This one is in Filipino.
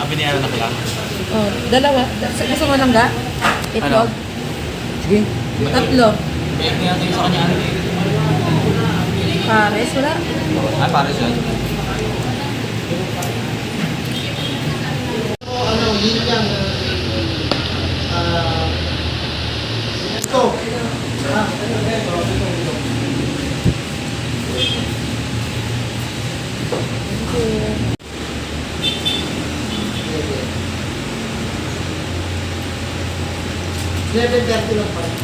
Binayaran na pala. Oh, dalawa. Gusto mo lang ga? Itlog? Sige. Tatlo. Kaya natin sa kanya ano eh. Pares, wala. Ah, pares yun. Level 30 lang pa.